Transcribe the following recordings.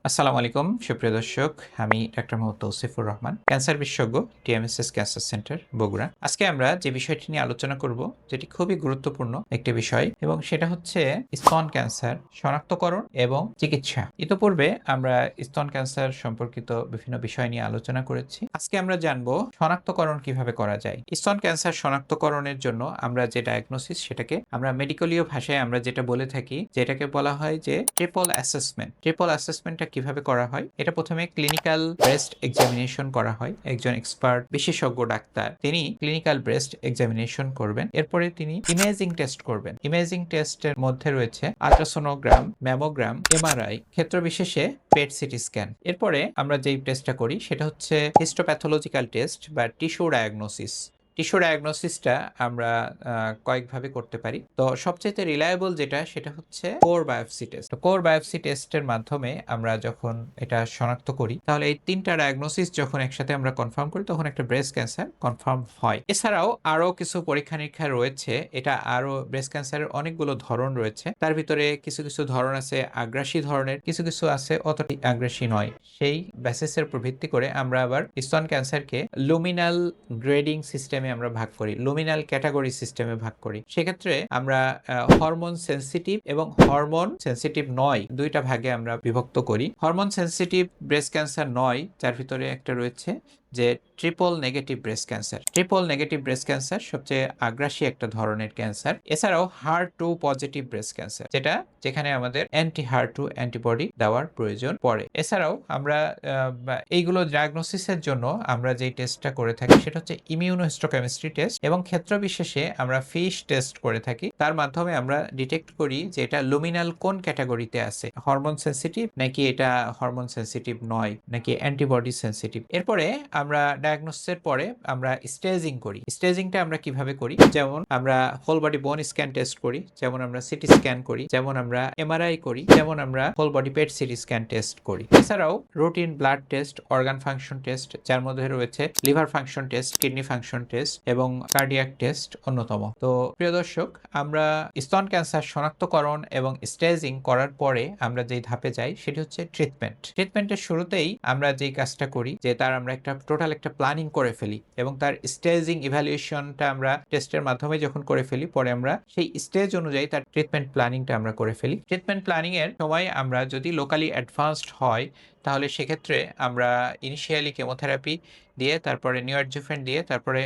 আসসালামু আলাইকুম সুপ্রিয় দর্শক, আমি ডাক্তার মোহাম্মদ তৌসিফুর রহমান, ক্যান্সার বিশেষজ্ঞ, টিএমএসএস ক্যান্সার সেন্টার, বগুড়া। আজকে আমরা যে বিষয়টি নিয়ে আলোচনা করব, যেটি খুবই গুরুত্বপূর্ণ একটি বিষয়, এবং সেটা হচ্ছে স্তন ক্যান্সার শনাক্তকরণ এবং চিকিৎসা। ইতোপূর্বে আমরা স্তন ক্যান্সার সম্পর্কিত বিভিন্ন বিষয় নিয়ে আলোচনা করেছি। আজকে আমরা জানব শনাক্তকরণ কিভাবে করা যায়। স্তন ক্যান্সার শনাক্তকরণের জন্য আমরা যে ডায়াগনোসিস, সেটাকে আমরা মেডিকেলীয় ভাষায় আমরা যেটা বলে থাকি, যেটাকে বলা হয় যে ট্রিপল অ্যাসেসমেন্ট। ট্রিপল অ্যাসেসমেন্টটা কিভাবে করা হয়? এটা প্রথমে ক্লিনিক্যাল ব্রেস্ট এক্সামিনেশন করা হয়। একজন এক্সপার্ট বিশেষজ্ঞ ডাক্তার তিনি ক্লিনিক্যাল ব্রেস্ট এক্সামিনেশন করবেন। এরপরে তিনি ইমেজিং টেস্ট করবেন। ইমেজিং টেস্টের মধ্যে রয়েছে আল্ট্রাসোনোগ্রাম, ম্যামোগ্রাম, এমআরআই, ক্ষেত্র বিশেষে পেট সিটি স্ক্যান। এরপরে আমরা যেই টেস্টটা করি সেটা হচ্ছে হিস্টোপ্যাথোলজিক্যাল টেস্ট বা টিস্যু ডায়াগনোসিস। টিস্যু ডায়াগনোসিসটা আমরা কয়েকভাবে করতে পারি। তো সবচেয়ে রিলায়েবল যেটা, সেটা হচ্ছে কোর বায়োপসি টেস্ট। তো কোর বায়োপসি টেস্টের মাধ্যমে আমরা যখন এটা শনাক্ত করি, তাহলে এই তিনটা ডায়াগনোসিস যখন একসাথে আমরা কনফার্ম করি, তখন একটা ব্রেস্ট ক্যান্সার কনফার্ম হয়। এছাড়াও আরো কিছু পরীক্ষা নিরীক্ষা রয়েছে। এটা আরো ব্রেস্ট ক্যান্সারের অনেকগুলো ধরন রয়েছে। তার ভিতরে কিছু কিছু ধরন আছে আগ্রাসী ধরনের, কিছু কিছু আছে অতটি আগ্রাসী নয়। সেই বেসিসের উপর ভিত্তি করে আমরা আবার স্তন ক্যান্সারকে লুমিনাল গ্রেডিং সিস্টেমে আমরা ভাগ করি, লুমিনাল ক্যাটাগরি সিস্টেমে ভাগ করি। সেক্ষেত্রে আমরা হরমোন সেন্সিটিভ এবং হরমোন সেন্সিটিভ নয়, দুইটা ভাগে আমরা বিভক্ত করি। হরমোন সেন্সিটিভ ব্রেস্ট ক্যান্সার নয়, যার ভিতরে একটা রয়েছে যে triple negative breast cancer. Triple negative breast cancer সবচেয়ে আগ্রাসী একটা ধরনের ক্যান্সার। এছাড়াও HER2 পজিটিভ ব্রেস্ট ক্যান্সার, যেখানে আমাদের অ্যান্টি HER2 অ্যান্টিবডি দেওয়ার প্রয়োজন পড়ে। এছাড়াও আমরা এইগুলো ডায়াগনোসিসের জন্য আমরা যেই টেস্টটা করে থাকি সেটা হচ্ছে ইমিউনোহিস্টোকেমিস্ট্রি টেস্ট, এবং ক্ষেত্র বিশেষে আমরা ফিশ টেস্ট করে থাকি। তার মাধ্যমে আমরা ডিটেক্ট করি যে এটা লুমিনাল কোন ক্যাটাগরিতে আছে, হরমোন সেন্সিটিভ নাকি এটা হরমোন সেন্সিটিভ নয়, নাকি অ্যান্টিবডি সেন্সিটিভ। এরপরে আমরা ডায়াগনোসিসের পরে আমরা স্টেজিং করি। স্টেজিংটা আমরা কিভাবে করি? যেমন আমরা হোল বডি বোন স্ক্যান টেস্ট করি, যেমন আমরা সিটি স্ক্যান করি, যেমন আমরা এমআরআই করি, যেমন আমরা whole body PET CT scan test করি। এছাড়াও routine blood test, organ function test, যার মধ্যে রয়েছে liver function test, kidney function test এবং কার্ডিয়াক টেস্ট অন্যতম। তো প্রিয় দর্শক, আমরা স্তন ক্যান্সার শনাক্তকরণ এবং স্টেজিং করার পরে আমরা যেই ধাপে যাই সেটি হচ্ছে ট্রিটমেন্ট। ট্রিটমেন্টের শুরুতেই আমরা যেই কাজটা করি যে তার আমরা একটা টোটাল একটা প্ল্যানিং করে ফেলি, এবং তার স্টেজিং ইভ্যালুয়েশনটা আমরা টেস্টের মাধ্যমে যখন করে ফেলি, পরে আমরা সেই স্টেজ অনুযায়ী তার ট্রিটমেন্ট প্ল্যানিংটা আমরা করে ফেলি। ট্রিটমেন্ট প্ল্যানিং এর সময় আমরা যদি লোকালি অ্যাডভান্সড হয়, তাহলে সেক্ষেত্রে আমরা ইনিশিয়ালি কেমোথেরাপি দিয়ে, তারপরে নিওঅ্যাডজুভেন্ট দিয়ে, তারপরে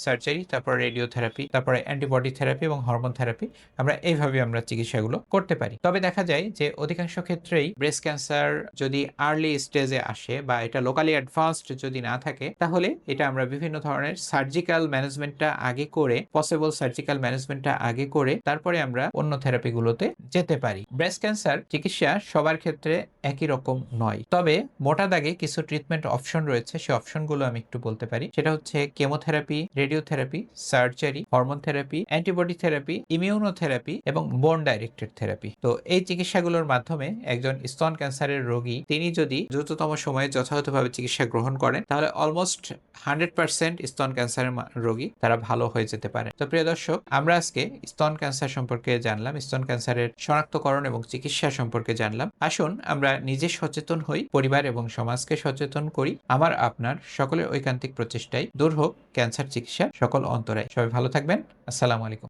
সার্জারি, তারপরে রেডিওথেরাপি, তারপরে অ্যান্টিবডি থেরাপি এবং হরমোন থেরাপি, আমরা এইভাবে আমরা চিকিৎসাগুলো করতে পারি। তবে দেখা যায় যে অধিকাংশ ক্ষেত্রেই ব্রেস্ট ক্যান্সার যদি আর্লি স্টেজে আসে বা এটা লোকালি অ্যাডভান্সড যদি না থাকে, তাহলে এটা আমরা বিভিন্ন ধরনের সার্জিক্যাল ম্যানেজমেন্টটা আগে করে, পসিবল সার্জিক্যাল ম্যানেজমেন্টটা আগে করে তারপরে আমরা অন্য থেরাপিগুলোতে যেতে পারি। ব্রেস্ট ক্যান্সার চিকিৎসা সবার ক্ষেত্রে একই রকম নয়, তবে মোটা দাগে কিছু ট্রিটমেন্ট অপশন রয়েছে। সেই অপশনগুলো আমি একটু বলতে পারি। সেটা হচ্ছে chemotherapy, radiotherapy, surgery, hormone therapy, antibody therapy, immunotherapy এবং বোন ডাইরেক্টেড থেরাপি। তো এই চিকিৎসাগুলোর মাধ্যমে একজন স্তন ক্যান্সারের রোগী তিনি যদি দ্রুততম সময়ে যথাযথভাবে চিকিৎসা গ্রহণ করেন, তাহলে অলমোস্ট 100% স্তন ক্যান্সারের রোগী তারা ভালো হয়ে যেতে পারে। তো প্রিয় দর্শক, আমরা আজকে স্তন ক্যান্সার সম্পর্কে জানলাম, স্তন ক্যান্সারের শনাক্তকরণ এবং চিকিৎসা সম্পর্কে জানলাম। আসুন আমরা নিজে সচেতন হই, পরিবার এবং সমাজকে সচেতন করি। আমার আপনার সকলের ঐকান্তিক প্রচেষ্টায় দূর হোক ক্যান্সার চিকিৎসা সকল অন্তরায়। সবাই ভালো থাকবেন। আসসালামু আলাইকুম।